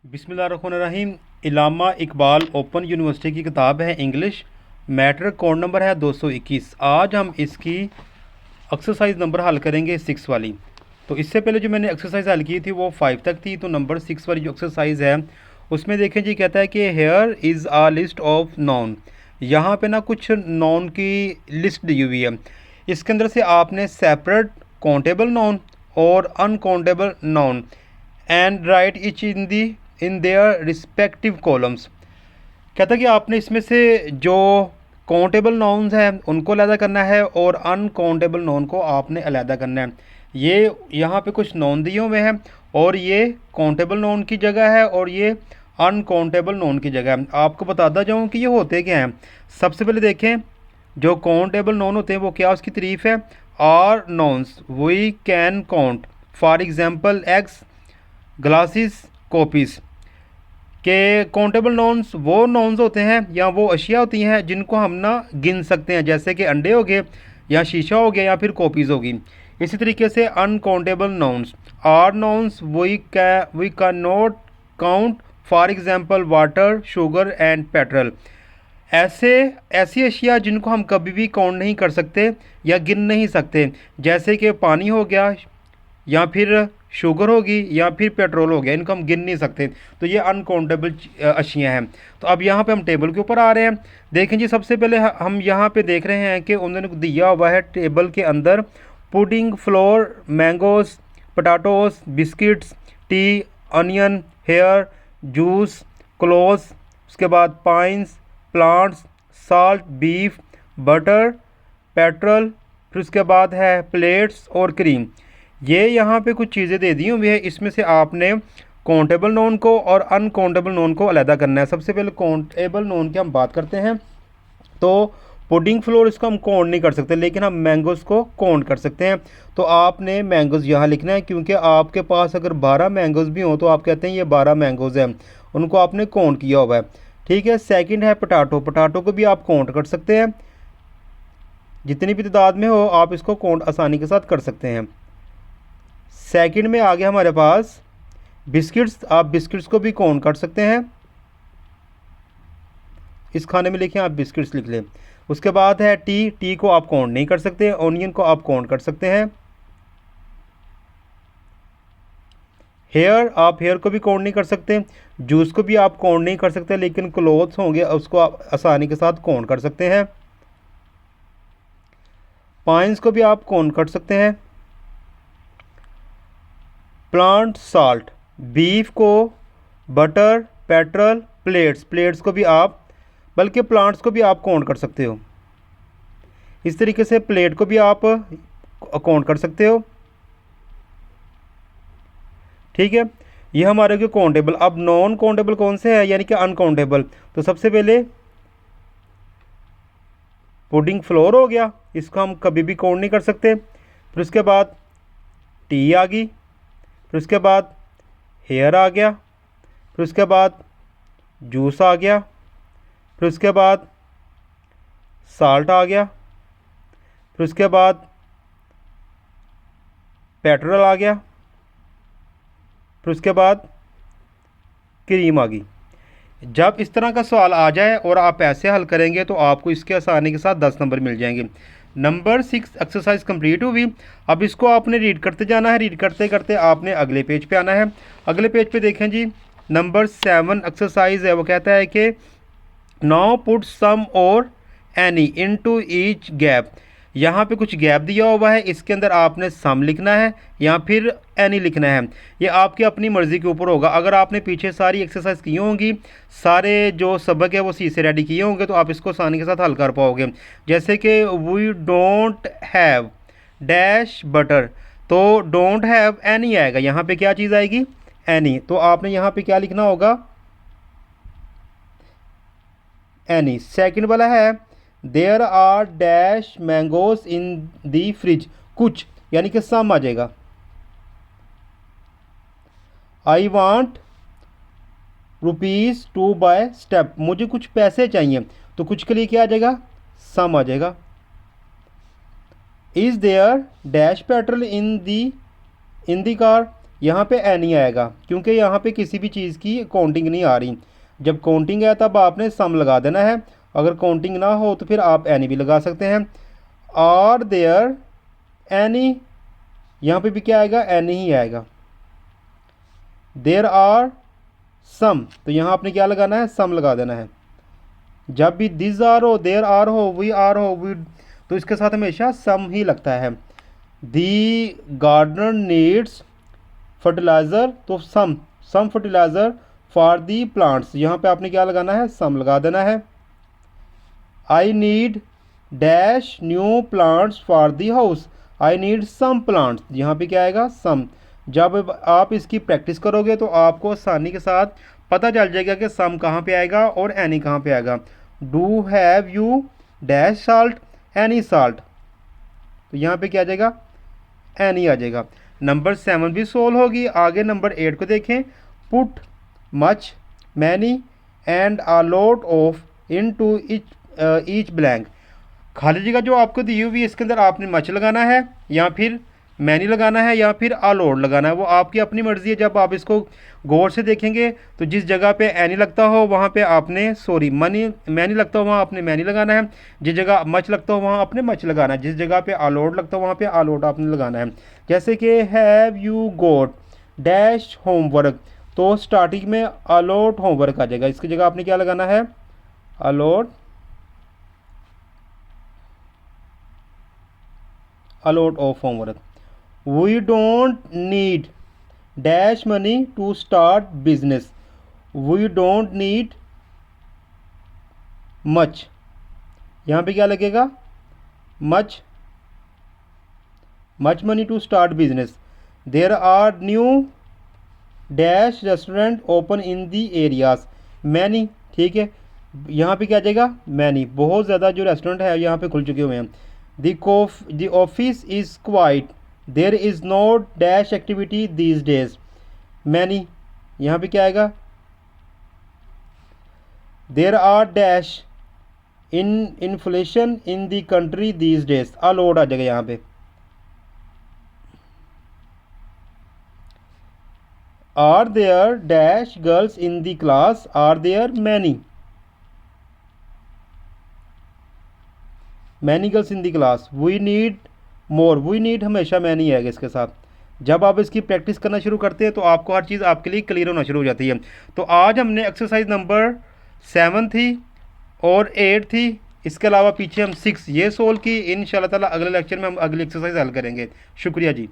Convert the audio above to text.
बिस्मिल्लाहिर्रहमानिर्रहीम। इलामा Iqbal open university की किताब है इंग्लिश। मैट्रिक कोड नंबर है 221। आज हम इसकी एक्सरसाइज नंबर हल करेंगे 6 वाली। तो इससे पहले जो मैंने एक्सरसाइज हल की थी वो 5 तक थी। तो नंबर 6 वाली जो एक्सरसाइज है उसमें देखें जी, कहता है कि here is a list of noun. यहाँ पे ना कुछ नॉन की लिस्ट दी हुई है। इसके अंदर से आपने सेपरेट काउंटेबल नॉन और uncountable noun and right etch in their respective columns. कहता है कि आपने इसमें से जो काउंटेबल नाउन्स हैं उनको अलहदा करना है और अनकाउंटेबल नाउन को आपने अलहदा करना है। ये यहाँ पे कुछ नाउन दिए हुए हैं और ये काउंटेबल नाउन की जगह है और ये अनकाउंटेबल नाउन की जगह है। आपको बताता जाऊँ कि ये होते क्या हैं। सबसे पहले देखें, जो काउंटेबल नाउन होते हैं वो क्या उसकी तारीफ है। Are nouns we can count, for example eggs, glasses, copies. के काउंटेबल नॉन्स वो नॉन्स होते हैं या वो अशिया होती हैं जिनको हम ना गिन सकते हैं, जैसे कि अंडे हो गए या शीशा हो गया या फिर कॉपीज़ होगी। इसी तरीके से uncountable nouns are nouns we can not count, for example water, sugar and petrol. ऐसी अशिया जिनको हम कभी भी काउंट नहीं कर सकते या गिन नहीं सकते, जैसे कि पानी हो गया या फिर शुगर होगी या फिर पेट्रोल हो गया, इनको हम गिन नहीं सकते। तो ये अनकाउंटेबल अशियाँ हैं। तो अब यहाँ पे हम टेबल के ऊपर आ रहे हैं। देखें जी, सबसे पहले हम यहाँ पे देख रहे हैं कि उन्होंने दिया हुआ है टेबल के अंदर pudding, floor, mangoes, potatoes, biscuits, tea, onion, hair, juice, clothes, उसके बाद pines, plants, salt, beef, butter, petrol, फिर उसके बाद है प्लेट्स और क्रीम। ये यहाँ पे कुछ चीज़ें दे दी हुई है। इसमें से आपने काउंटेबल नोन को और अनकाउंटेबल नोन को अलहदा करना है। सबसे पहले काउंटेबल नोन की हम बात करते हैं। तो पुडिंग फ्लोर इसको हम काउंट नहीं कर सकते, लेकिन हम मैंगोज़ को काउंट कर सकते हैं। तो आपने मैंगोज़ यहाँ लिखना है, क्योंकि आपके पास अगर 12 मैंगोज़ भी हों तो आप कहते हैं ये 12 मैंगोज़ हैं, उनको आपने काउंट किया हुआ है। ठीक है। सेकंड है पोटैटो। पोटैटो को भी आप काउंट कर सकते हैं, जितनी भी तादाद में हो आप इसको काउंट आसानी के साथ कर सकते हैं। सेकंड में आ गया हमारे पास बिस्किट्स। आप बिस्किट्स को भी काउंट कर सकते हैं, इस खाने में लिखें आप बिस्किट्स लिख लें। उसके बाद है टी। टी को आप काउंट नहीं कर सकते। ऑनियन को आप काउंट कर सकते हैं। हेयर, आप हेयर को भी काउंट नहीं कर सकते। जूस को भी आप काउंट नहीं कर सकते, लेकिन क्लोथ्स होंगे उसको आप आसानी के साथ काउंट कर सकते हैं। पाइन्स को भी आप काउंट कर सकते हैं। प्लांट, साल्ट, बीफ को, बटर, पेट्रोल, प्लेट्स, प्लेट्स को भी आप, बल्कि प्लांट्स को भी आप काउंट कर सकते हो। इस तरीके से प्लेट को भी आप काउंट कर सकते हो। ठीक है। ये हमारे के काउंटेबल। अब नॉन काउंटेबल कौन से है, यानी कि अनकाउंटेबल। तो सबसे पहले पुडिंग फ्लोर हो गया, इसको हम कभी भी काउंट नहीं कर सकते। फिर उसके बाद टी आ गई, फिर उसके बाद हेयर आ गया, फिर उसके बाद जूस आ गया, फिर उसके बाद साल्ट आ गया, फिर उसके बाद पेट्रोल आ गया, फिर उसके बाद क्रीम आ गई। जब इस तरह का सवाल आ जाए और आप ऐसे हल करेंगे तो आपको इसके आसानी के साथ 10 नंबर मिल जाएंगे। नंबर 6 एक्सरसाइज कंप्लीट हुई। अब इसको आपने रीड करते जाना है। रीड करते करते आपने अगले पेज पे आना है। अगले पेज पे देखें जी, नंबर 7 एक्सरसाइज है। वो कहता है कि नाउ पुट सम और एनी इनटू ईच गैप। यहाँ पे कुछ गैप दिया हुआ है, इसके अंदर आपने सम लिखना है या फिर एनी लिखना है। ये आपकी अपनी मर्ज़ी के ऊपर होगा। अगर आपने पीछे सारी एक्सरसाइज की होंगी, सारे जो सबक है वो सी से रेडी किए होंगे, तो आप इसको आसानी के साथ हल कर पाओगे। जैसे कि we don't have dash butter, तो डोंट हैव एनी आएगा। यहाँ पे क्या चीज़ आएगी, एनी। तो आपने यहाँ पे क्या लिखना होगा, एनी। सेकंड वाला है there are dash mangoes in the fridge, कुछ यानी कि सम आ जाएगा। I want rupees to buy step, मुझे कुछ पैसे चाहिए, तो कुछ के लिए क्या आ जाएगा, सम आ जाएगा। Is there dash petrol in the car, यहाँ पे एनी आएगा क्योंकि यहाँ पे किसी भी चीज़ की काउंटिंग नहीं आ रही। जब काउंटिंग है तब आपने सम लगा देना है, अगर काउंटिंग ना हो तो फिर आप एनी भी लगा सकते हैं। आर देयर एनी, यहाँ पे भी क्या आएगा, एनी ही आएगा। देयर आर सम, तो यहाँ आपने क्या लगाना है, सम लगा देना है। जब भी दिस आर हो, देयर आर हो, वी आर हो, वी, तो इसके साथ हमेशा सम ही लगता है। दी गार्डनर नीड्स फर्टिलाइज़र, तो सम फर्टिलाइज़र फॉर दी प्लांट्स, यहाँ पे आपने क्या लगाना है, सम लगा देना है। I need dash new plants for the house, I need some plants, यहाँ पे क्या आएगा, सम। जब आप इसकी प्रैक्टिस करोगे तो आपको आसानी के साथ पता चल जाएगा कि सम कहाँ पे आएगा और एनी कहाँ पे आएगा। Do have you dash salt any salt, तो यहाँ पे क्या आ जाएगा, एनी आ जाएगा। नंबर 7 भी सोल्व होगी। आगे नंबर 8 को देखें। Put much many and a lot of into each blank, खाली जगह जो आपको दी हुई है इसके अंदर आपने मच लगाना है या फिर मैनी लगाना है या फिर अ लॉट लगाना है, वो आपकी अपनी मर्ज़ी है। जब आप इसको गौर से देखेंगे तो जिस जगह पे एनी लगता हो वहाँ पे आपने मैनी लगता हो वहाँ आपने मैनी लगाना है, जिस जगह मच लगता हो वहाँ आपने मच लगाना है, जिस जगह पे अलॉट लगता हो वहाँ पे अलॉट आपने लगाना है। जैसे कि have you got dash homework, तो स्टार्टिंग में अलॉट होमवर्क आ जाएगा, इसकी जगह आपने क्या लगाना है, a lot of homework. We don't need dash money to start business, we don't need much, यहाँ पे क्या लगेगा, much money to start business. There are new dash restaurant open in the areas, many, ठीक है, यहाँ पे क्या आ जाएगा, मैनी, बहुत ज़्यादा जो रेस्टोरेंट है यहाँ पे खुल चुके हुए हैं। The office is quite, there is no dash activity these days, many, यहाँ पे क्या आएगा, there are dash in inflation in the country these days, a lot आ जाएगा यहाँ पे। Are there dash girls in the class, are there many girls in the class. We need more, we need हमेशा many आएगा इसके साथ। जब आप इसकी प्रैक्टिस करना शुरू करते हैं तो आपको हर चीज़ आपके लिए क्लियर होना शुरू हो जाती है। तो आज हमने एक्सरसाइज नंबर 7 थी और 8 थी, इसके अलावा पीछे हम 6 ये सोल्व की। इंशाल्लाह ताला अगले लेक्चर में हम अगली एक्सरसाइज हल करेंगे। शुक्रिया जी।